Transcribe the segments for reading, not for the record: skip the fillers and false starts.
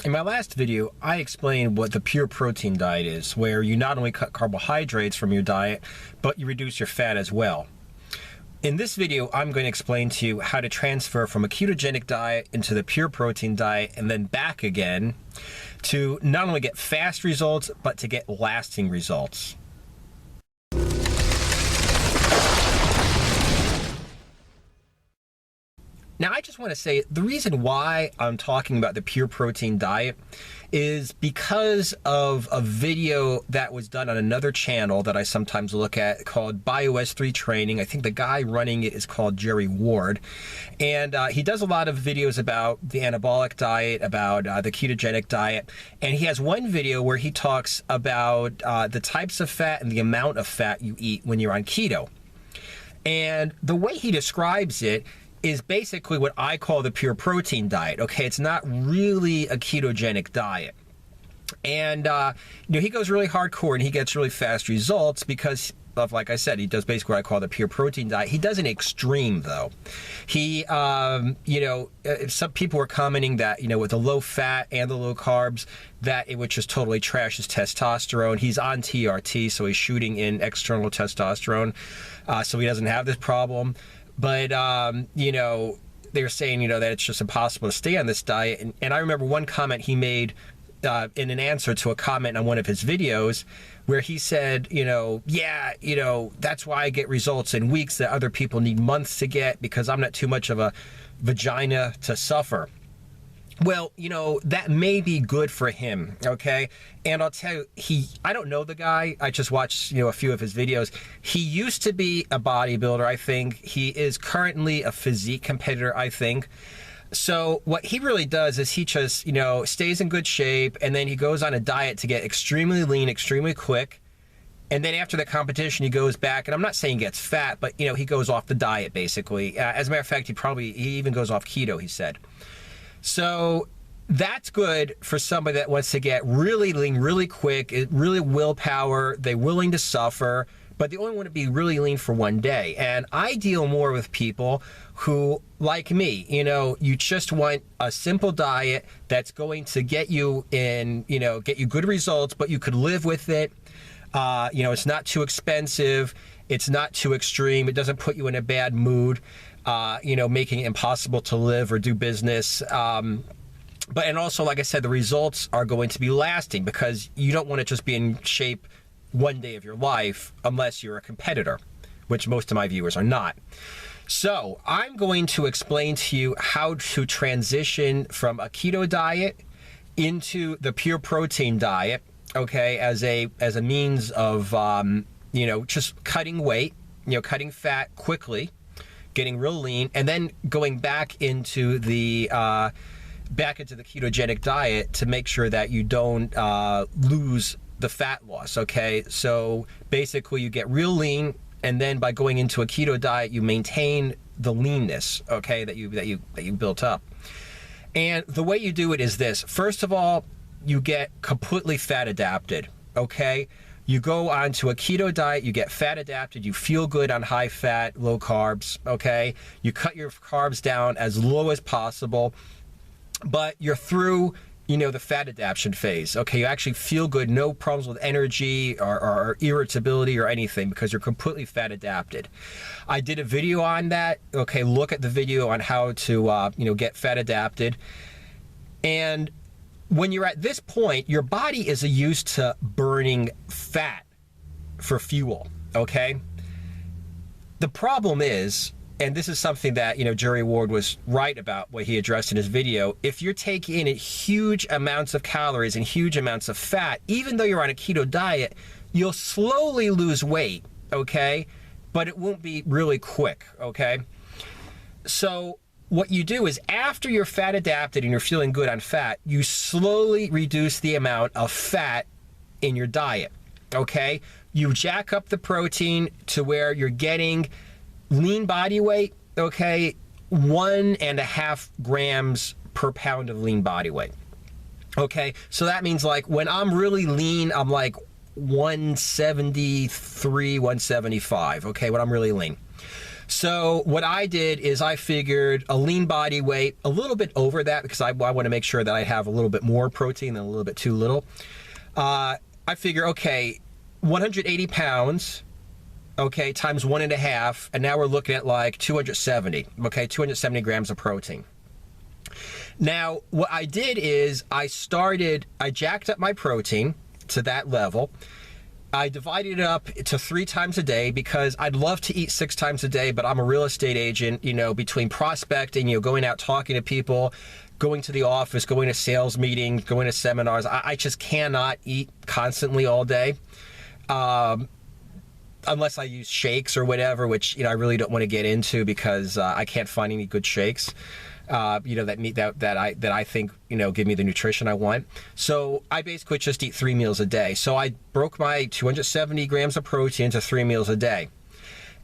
In my last video, I explained what the pure protein diet is, where you not only cut carbohydrates from your diet, but you reduce your fat as well. In this video, I'm going to explain to you how to transfer from a ketogenic diet into the pure protein diet and then back again to not only get fast results, but to get lasting results. Now, I just want to say the reason why I'm talking about the pure protein diet is because of a video that was done on another channel that I sometimes look at called BioS3 Training. I think the guy running it is called Jerry Ward. And he does a lot of videos about the anabolic diet, about the ketogenic diet. And he has one video where he talks about the types of fat and the amount of fat you eat when you're on keto. And the way he describes it is basically what I call the pure protein diet. Okay, it's not really a ketogenic diet. And he goes really hardcore and he gets really fast results because of, like I said, he does basically what I call the pure protein diet. He does an extreme though. He, some people were commenting that, with the low fat and the low carbs, that it would just totally trash his testosterone. He's on TRT, so he's shooting in external testosterone, so he doesn't have this problem. But, they were saying, that it's just impossible to stay on this diet. And I remember one comment he made in an answer to a comment on one of his videos where he said, that's why I get results in weeks that other people need months to get because I'm not too much of a vagina to suffer. Well, that may be good for him, okay? And I'll tell you, I don't know the guy. I just watched, a few of his videos. He used to be a bodybuilder, I think. He is currently a physique competitor, I think. So what he really does is he just, stays in good shape, and then he goes on a diet to get extremely lean, extremely quick. And then after the competition, he goes back, and I'm not saying he gets fat, but, he goes off the diet, basically. As a matter of fact, he even goes off keto, he said. So that's good for somebody that wants to get really lean, really quick, really willpower. They're willing to suffer, but they only want to be really lean for one day. And I deal more with people who, like me, you just want a simple diet that's going to get you get you good results, but you could live with it. It's not too expensive. It's not too extreme. It doesn't put you in a bad mood. Making it impossible to live or do business. And also, like I said, the results are going to be lasting because you don't want to just be in shape one day of your life unless you're a competitor, which most of my viewers are not. So I'm going to explain to you how to transition from a keto diet into the pure protein diet, okay, as a means of, just cutting weight, cutting fat quickly, getting real lean, and then going back into the ketogenic diet to make sure that you don't lose the fat loss. Okay, so basically you get real lean, and then by going into a keto diet, you maintain the leanness, okay, that you built up. And the way you do it is this: first of all, you get completely fat adapted. Okay. You go onto a keto diet, you get fat adapted, you feel good on high fat, low carbs, okay? You cut your carbs down as low as possible, but you're through, the fat adaptation phase, okay? You actually feel good, no problems with energy or irritability or anything because you're completely fat adapted. I did a video on that, okay? Look at the video on how to, get fat adapted. And when you're at this point, your body is used to burning fat for fuel, okay? The problem is, and this is something that, Jerry Ward was right about what he addressed in his video, if you're taking in huge amounts of calories and huge amounts of fat, even though you're on a keto diet, you'll slowly lose weight, okay? But it won't be really quick, okay? So what you do is after you're fat adapted and you're feeling good on fat, you slowly reduce the amount of fat in your diet, okay? You jack up the protein to where you're getting lean body weight, okay? 1.5 grams per pound of lean body weight, okay? So that means like when I'm really lean, I'm like 173, 175, okay, when I'm really lean. So what I did is I figured a lean body weight, a little bit over that, because I want to make sure that I have a little bit more protein than a little bit too little. I figure, okay, 180 pounds, okay, times 1.5, and now we're looking at like 270, okay, 270 grams of protein. Now, what I did is I jacked up my protein to that level. I divided it up to 3 times a day because I'd love to eat 6 times a day, but I'm a real estate agent, you know, between prospecting, you know, going out talking to people, going to the office, going to sales meetings, going to seminars. I just cannot eat constantly all day. Unless I use shakes or whatever, which, you know, I really don't want to get into because I can't find any good shakes, you know, that I think, you know, give me the nutrition I want. So I basically just eat 3 meals a day. So I broke my 270 grams of protein to 3 meals a day.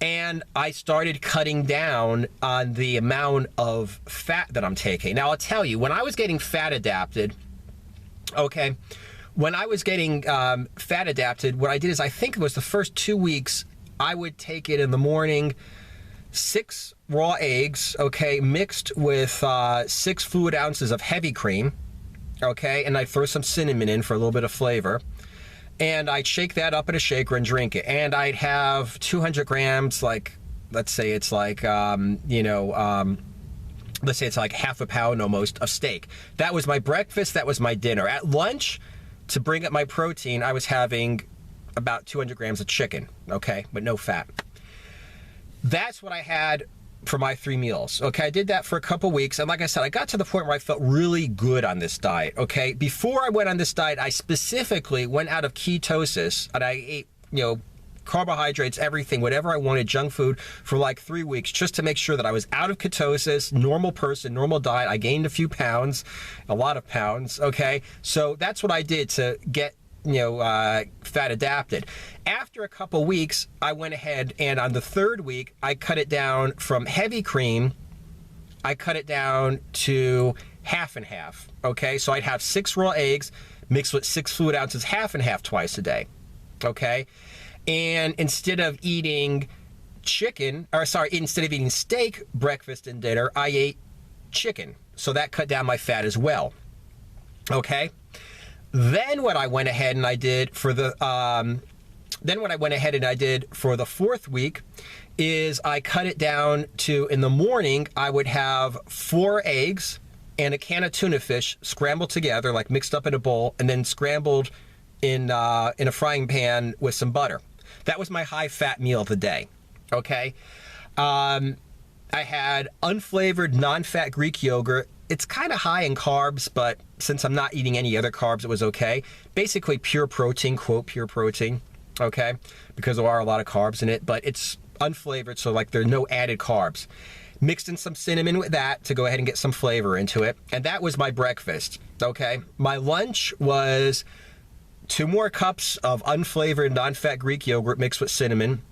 And I started cutting down on the amount of fat that I'm taking. Now, I'll tell you, when I was getting fat adapted, okay, when I was getting fat adapted, what I did is I think it was the first 2 weeks, I would take it in the morning, 6 raw eggs, okay, mixed with 6 fluid ounces of heavy cream, okay, and I'd throw some cinnamon in for a little bit of flavor. And I'd shake that up in a shaker and drink it. And I'd have 200 grams, like, let's say it's like, let's say it's like half a pound almost of steak. That was my breakfast, that was my dinner. At lunch, to bring up my protein, I was having about 200 grams of chicken, okay, but no fat. That's what I had for my 3 meals, okay? I did that for a couple weeks, and like I said, I got to the point where I felt really good on this diet, okay? Before I went on this diet, I specifically went out of ketosis, and I ate, you know, carbohydrates, everything, whatever I wanted, junk food, for like 3 weeks, just to make sure that I was out of ketosis, normal person, normal diet. I gained a few pounds, a lot of pounds, okay? So that's what I did to get, you know, fat adapted. After a couple weeks, I went ahead and on the 3rd week, I cut it down from heavy cream, I cut it down to half and half, okay? So I'd have 6 raw eggs mixed with 6 fluid ounces, half and half twice a day, okay? And instead of eating instead of eating steak breakfast and dinner, I ate chicken. So that cut down my fat as well. Okay? Then what I went ahead and I did for the 4th week is I cut it down to, in the morning, I would have 4 eggs and a can of tuna fish scrambled together, like mixed up in a bowl, and then scrambled in a frying pan with some butter. That was my high-fat meal of the day, okay? I had unflavored, non-fat Greek yogurt. It's kind of high in carbs, but since I'm not eating any other carbs, it was okay. Basically pure protein, quote, pure protein, okay? Because there are a lot of carbs in it, but it's unflavored, so like there are no added carbs. Mixed in some cinnamon with that to go ahead and get some flavor into it. And that was my breakfast, okay? My lunch was 2 more cups of unflavored non-fat Greek yogurt mixed with cinnamon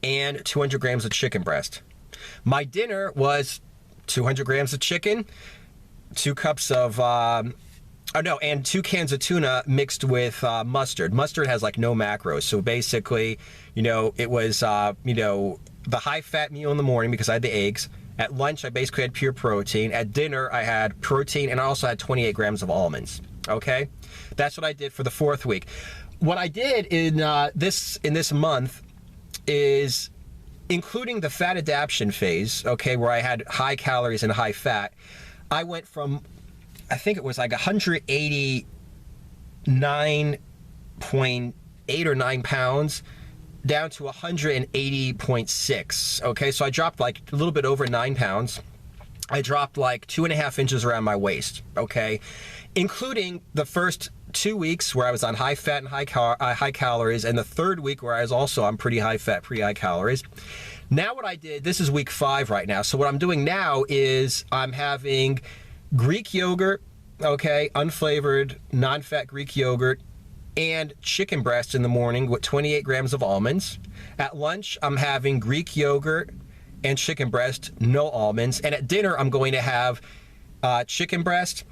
and 200 grams of chicken breast. My dinner was 200 grams of chicken, 2 cups of, and 2 cans of tuna mixed with mustard. Mustard has like no macros. So basically, you know, it was, the high-fat meal in the morning because I had the eggs. At lunch, I basically had pure protein. At dinner, I had protein, and I also had 28 grams of almonds. Okay, that's what I did for the 4th week. What I did in this month is, including the fat adaptation phase, okay, where I had high calories and high fat, I went from, I think it was like 189.8 or 9 pounds down to 180.6. Okay, so I dropped like a little bit over 9 pounds. I dropped like 2.5 inches around my waist, okay, including the first 2 weeks where I was on high fat and high calories, and the 3rd week where I was also on pretty high fat, pretty high calories. Now what I did, this is week 5 right now, so what I'm doing now is I'm having Greek yogurt, okay, unflavored, non-fat Greek yogurt, and chicken breast in the morning with 28 grams of almonds. At lunch, I'm having Greek yogurt and chicken breast, no almonds. And at dinner, I'm going to have chicken breast,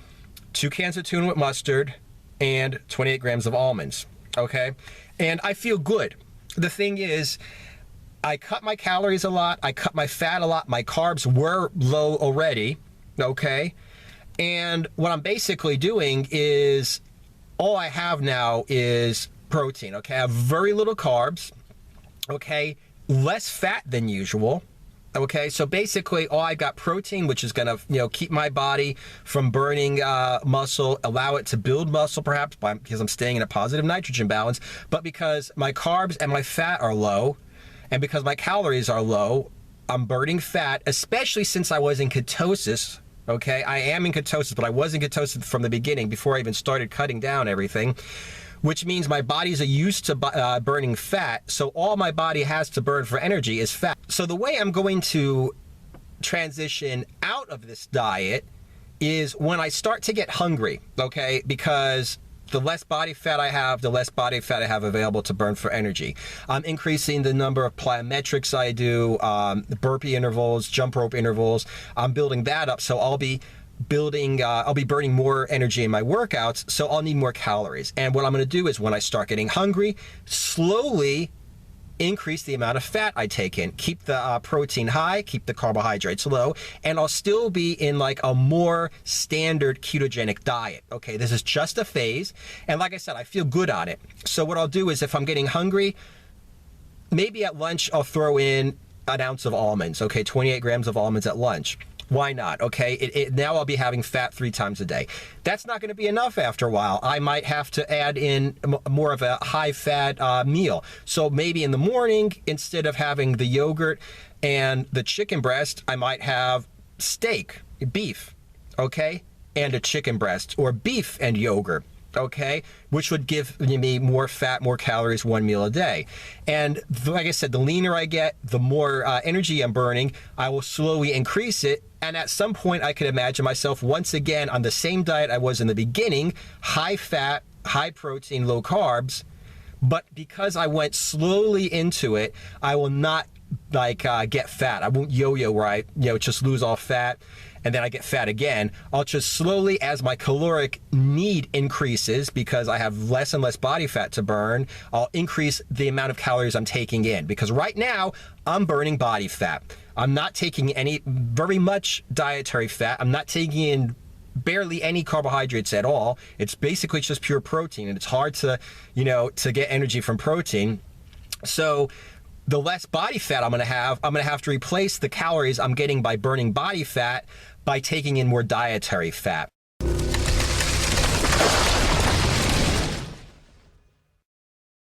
2 cans of tuna with mustard, and 28 grams of almonds, okay? And I feel good. The thing is, I cut my calories a lot. I cut my fat a lot. My carbs were low already. Okay. And what I'm basically doing is all I have now is protein. Okay. I have very little carbs. Okay. Less fat than usual. Okay, so basically, I've got protein, which is going to, keep my body from burning muscle, allow it to build muscle, perhaps because I'm staying in a positive nitrogen balance. But because my carbs and my fat are low, and because my calories are low, I'm burning fat, especially since I was in ketosis. Okay, I am in ketosis, but I was in ketosis from the beginning before I even started cutting down everything, which means my body's used to burning fat, so all my body has to burn for energy is fat. So the way I'm going to transition out of this diet is when I start to get hungry, okay? Because the less body fat I have, the less body fat I have available to burn for energy. I'm increasing the number of plyometrics I do, burpee intervals, jump rope intervals. I'm building that up, so I'll be burning more energy in my workouts, so I'll need more calories. And what I'm going to do is when I start getting hungry, slowly increase the amount of fat I take in, keep the protein high, keep the carbohydrates low, and I'll still be in like a more standard ketogenic diet. Okay, this is just a phase, and like I said, I feel good on it. So what I'll do is if I'm getting hungry, maybe at lunch I'll throw in an ounce of almonds, okay, 28 grams of almonds at lunch. Why not? Okay, now I'll be having fat 3 times a day. That's not going to be enough after a while. I might have to add in more of a high-fat meal. So maybe in the morning, instead of having the yogurt and the chicken breast, I might have steak, beef, okay, and a chicken breast, or beef and yogurt. Okay, which would give me more fat, more calories, 1 meal a day. And like I said, the leaner I get, the more energy I'm burning, I will slowly increase it. And at some point, I could imagine myself once again on the same diet I was in the beginning, high fat, high protein, low carbs. But because I went slowly into it, I will not get fat. I won't yo-yo where I just lose all fat and then I get fat again. I'll just slowly, as my caloric need increases, because I have less and less body fat to burn, I'll increase the amount of calories I'm taking in. Because right now, I'm burning body fat. I'm not taking very much dietary fat. I'm not taking in barely any carbohydrates at all. It's basically just pure protein, and it's hard to get energy from protein. So the less body fat I'm going to have to replace the calories I'm getting by burning body fat by taking in more dietary fat.